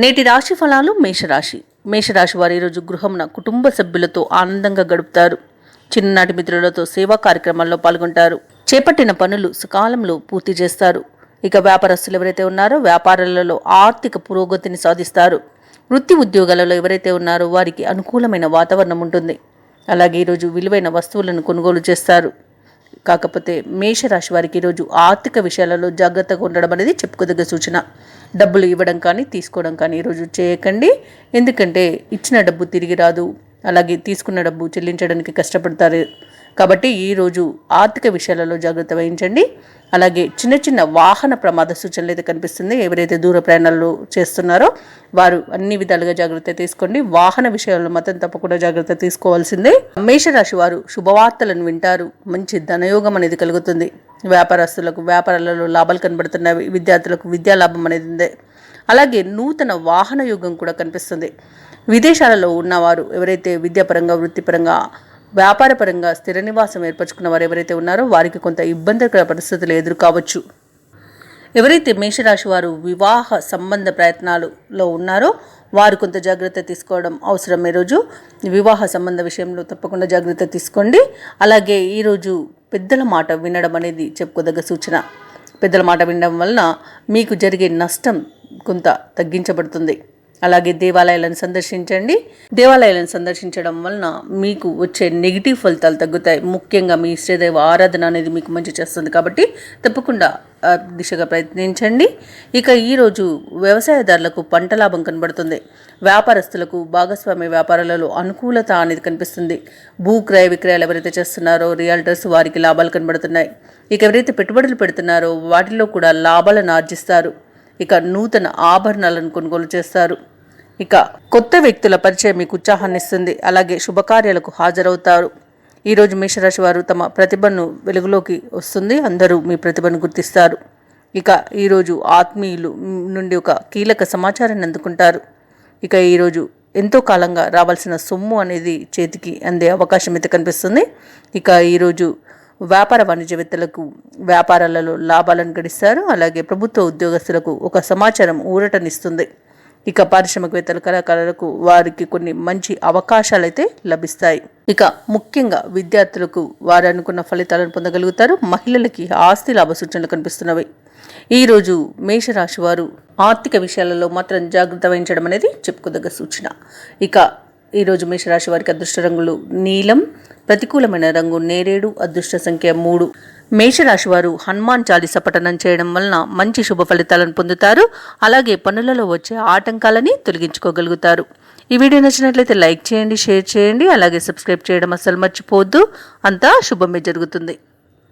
నేటి రాశి ఫలాలు. మేషరాశి వారు ఈరోజు గృహంన కుటుంబ సభ్యులతో ఆనందంగా గడుపుతారు. చిన్ననాటి మిత్రులతో సేవా కార్యక్రమాల్లో పాల్గొంటారు. చేపట్టిన పనులు సకాలంలో పూర్తి చేస్తారు. ఇక వ్యాపారస్తులు ఎవరైతే ఉన్నారో వ్యాపారాలలో ఆర్థిక పురోగతిని సాధిస్తారు. వృత్తి ఉద్యోగాలలో ఎవరైతే ఉన్నారో వారికి అనుకూలమైన వాతావరణం ఉంటుంది. అలాగే ఈరోజు విలువైన వస్తువులను కొనుగోలు చేస్తారు. కాకపోతే మేషరాశి వారికి ఈరోజు ఆర్థిక విషయాలలో జాగ్రత్తగా ఉండడం అనేది చెప్పుకోదగ్గ సూచన. డబ్బులు ఇవ్వడం కానీ తీసుకోవడం కానీ ఈరోజు చేయకండి. ఎందుకంటే ఇచ్చిన డబ్బు తిరిగి రాదు, అలాగే తీసుకున్న డబ్బు చెల్లించడానికి కష్టపడతారు. కాబట్టి ఈరోజు ఆర్థిక విషయాలలో జాగ్రత్త వహించండి. అలాగే చిన్న చిన్న వాహన ప్రమాద సూచనలు అయితే కనిపిస్తుంది. ఎవరైతే దూర ప్రయాణాలు చేస్తున్నారో వారు అన్ని విధాలుగా జాగ్రత్త తీసుకోండి. వాహన విషయాల్లో మాత్రం తప్పకుండా జాగ్రత్త తీసుకోవాల్సిందే. మేషరాశి వారు శుభవార్తలను వింటారు. మంచి ధనయోగం అనేది కలుగుతుంది. వ్యాపారస్తులకు వ్యాపారాలలో లాభాలు కనబడుతున్నవి. విద్యార్థులకు విద్యా లాభం అనేది ఉంది. అలాగే నూతన వాహన యోగం కూడా కనిపిస్తుంది. విదేశాలలో ఉన్నవారు ఎవరైతే విద్యాపరంగా వృత్తిపరంగా వ్యాపారపరంగా స్థిర నివాసం ఏర్పరచుకున్న వారు ఎవరైతే ఉన్నారో వారికి కొంత ఇబ్బందికర పరిస్థితులు ఎదురు కావచ్చు. ఎవరైతే మేషరాశి వారు వివాహ సంబంధ ప్రయత్నాలలో ఉన్నారో వారు కొంత జాగ్రత్త తీసుకోవడం అవసరం. ఈరోజు వివాహ సంబంధ విషయంలో తప్పకుండా జాగ్రత్త తీసుకోండి. అలాగే ఈరోజు పెద్దల మాట వినడం అనేది చెప్పుకోదగ్గ సూచన. పెద్దల మాట వినడం వలన మీకు జరిగే నష్టం కొంత తగ్గించబడుతుంది. అలాగే దేవాలయాలను సందర్శించండి. దేవాలయాలను సందర్శించడం వలన మీకు వచ్చే నెగిటివ్ ఫలితాలు తగ్గుతాయి. ముఖ్యంగా మీ ఇష్టదైవ ఆరాధన అనేది మీకు మంచి చేస్తుంది. కాబట్టి తప్పకుండా దిశగా ప్రయత్నించండి. ఇక ఈరోజు వ్యవసాయదారులకు పంట లాభం కనబడుతుంది. వ్యాపారస్తులకు భాగస్వామ్య వ్యాపారాలలో అనుకూలత అనేది కనిపిస్తుంది. భూ క్రయ విక్రయాలు ఎవరైతే చేస్తున్నారో రియల్టర్స్ వారికి లాభాలు కనబడుతున్నాయి. ఇక ఎవరైతే పెట్టుబడులు పెడుతున్నారో వాటిలో కూడా లాభాలను ఆర్జిస్తారు. ఇక నూతన ఆభరణాలను కొనుగోలు చేస్తారు. ఇక కొత్త వ్యక్తుల పరిచయం మీకు ఉత్సాహాన్ని ఇస్తుంది. అలాగే శుభకార్యాలకు హాజరవుతారు. ఈరోజు మేషరాశి వారు తమ ప్రతిభను వెలుగులోకి వస్తుంది. అందరూ మీ ప్రతిభను గుర్తిస్తారు. ఇక ఈరోజు ఆత్మీయులు నుండి ఒక కీలక సమాచారాన్ని అందుకుంటారు. ఇక ఈరోజు ఎంతో కాలంగా రావాల్సిన సొమ్ము అనేది చేతికి అందే అవకాశం అయితే కనిపిస్తుంది. ఇక ఈరోజు వ్యాపార వాణిజ్యవేత్తలకు వ్యాపారాలలో లాభాలను గడిస్తారు. అలాగే ప్రభుత్వ ఉద్యోగస్తులకు ఒక సమాచారం ఊరటనిస్తుంది. ఇక పారిశ్రామికవేత్తలు కళాకారులకు వారికి కొన్ని మంచి అవకాశాలు అయితే లభిస్తాయి. ఇక ముఖ్యంగా విద్యార్థులకు వారు అనుకున్న ఫలితాలను పొందగలుగుతారు. మహిళలకి ఆస్తి లాభ సూచనలు కనిపిస్తున్నవి. ఈరోజు మేషరాశి వారు ఆర్థిక విషయాలలో మాత్రం జాగ్రత్త వహించడం అనేది చెప్పుకోదగ్గ సూచన. ఇక ఈరోజు మేషరాశి వారికి అదృష్ట రంగులు నీలం, ప్రతికూలమైన రంగు నేరేడు, అదృష్ట సంఖ్య 3. మేషరాశి వారు హనుమాన్ చాలీస పఠనం చేయడం వలన మంచి శుభ ఫలితాలను పొందుతారు. అలాగే పనులలో వచ్చే ఆటంకాలని తొలగించుకోగలుగుతారు. ఈ వీడియో నచ్చినట్లయితే లైక్ చేయండి, షేర్ చేయండి, అలాగే సబ్స్క్రైబ్ చేయడం అస్సలు మర్చిపోవద్దు. అంతా శుభమే జరుగుతుంది.